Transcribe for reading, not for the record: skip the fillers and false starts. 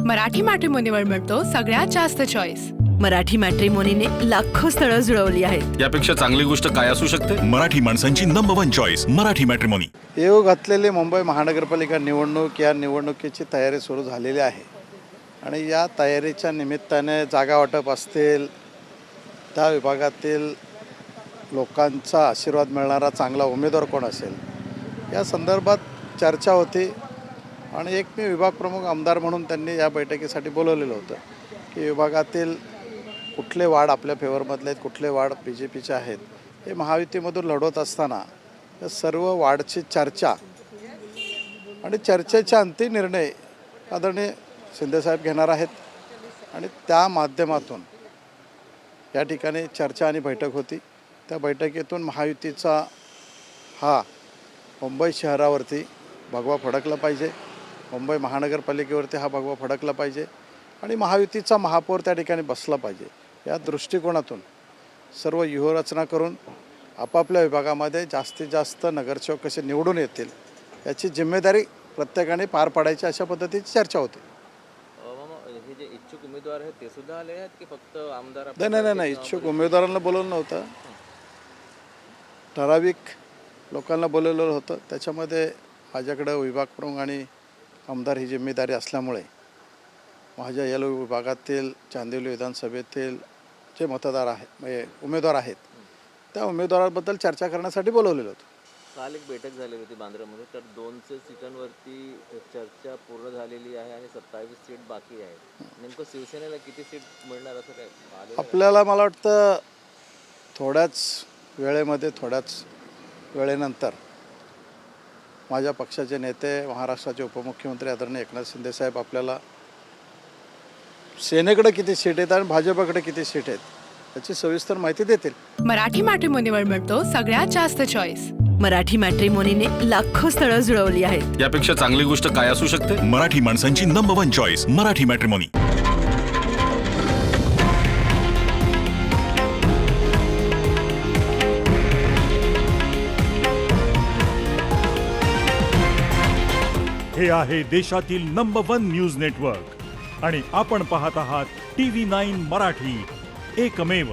मराठी मॅट्रिमोनीवर मिळतो सगळ्यात जास्त चॉईस। मराठी मॅट्रिमोनीने लाखो स्थळं जुळवली आहेत। यापेक्षा चांगली गोष्ट काय असू शकते? मराठी माणसांची नंबर 1 चॉईस मराठी मॅट्रिमोनी। येऊ घातलेली मुंबई महानगरपालिका निवडणूक या निवडणुकीची तयारी सुरू झालेली आहे आणि या तयारीच्या निमित्ताने जागा वाटप असतील, त्या विभागातील लोकांचा आशीर्वाद मिळणारा चांगला उमेदवार कोण असेल या संदर्भात चर्चा होती आणि एक मी विभाग प्रमुख आमदार म्हणून त्यांनी या बैठकीसाठी बोलवलेलं होतं की विभागातील कुठले वार्ड आपल्या फेवरमधले आहेत, कुठले वार्ड BJPचे आहेत, हे महायुतीमधून लढवत असताना या सर्व वार्डची चर्चा आणि चर्चेचा अंतिम निर्णय आदरणीय शिंदेसाहेब घेणार आहेत आणि त्या माध्यमातून या ठिकाणी चर्चा आणि बैठक होती। त्या बैठकीतून महायुतीचा हा मुंबई शहरावरती भगवा फडकला पाहिजे, मुंबई महानगरपालिकेवरती हा भगवा फडकला पाहिजे आणि महायुतीचा महापौर त्या ठिकाणी बसला पाहिजे। या दृष्टिकोनातून सर्व व्यूहरचना करून आपापल्या विभागामध्ये जास्तीत जास्त नगरसेवक कसे निवडून येतील याची जिम्मेदारी प्रत्येकाने पार पाडायची अशा पद्धतीची चर्चा होती। हे जे इच्छुक उमेदवार आहेत ते सुद्धा आले आहेत की फक्त आमदार? नाही, इच्छुक उमेदवारांना बोलवलं नव्हतं, ठराविक लोकांना बोलवलेलं होतं। त्याच्यामध्ये माझ्याकडं विभाग प्रमुख आणि आमदार ही जिम्मेदारी असल्यामुळे माझ्या या विभागातील चांदिवली विधानसभेतील जे मतदार आहेत म्हणजे उमेदवार आहेत त्या उमेदवारांबद्दल चर्चा करण्यासाठी बोलवलेलं होतं। काल एक बैठक झाली होती बांद्रामध्ये, तर 200 सीटांवरती चर्चा पूर्ण झालेली आहे आणि 27 सीट बाकी आहेत। नेमकं शिवसेनेला किती सीट मिळणार असं काय आपल्याला मला वाटतं थोड्याच वेळेनंतर माझ्या पक्षाचे नेते महाराष्ट्राचे उपमुख्यमंत्री आदरणीय एकनाथ शिंदेसाहेब आपल्याला सेनेकडे किती सीट आहेत आणि भाजपकडे किती सीट आहेत याची सविस्तर माहिती देतील। मराठी मॅट्रिमोनीवर मिळतो सगळ्यात जास्त चॉईस। मराठी मॅट्रिमोनीने लाखो स्थळं जुळवली आहेत। यापेक्षा चांगली गोष्ट काय असू शकते? मराठी माणसांची नंबर 1 चॉईस मराठी मॅट्रिमोनी। हे आहे देशातील नंबर 1 न्यूज नेटवर्क आणि आपण पाहत आहात TV9 मराठी, एकमेव।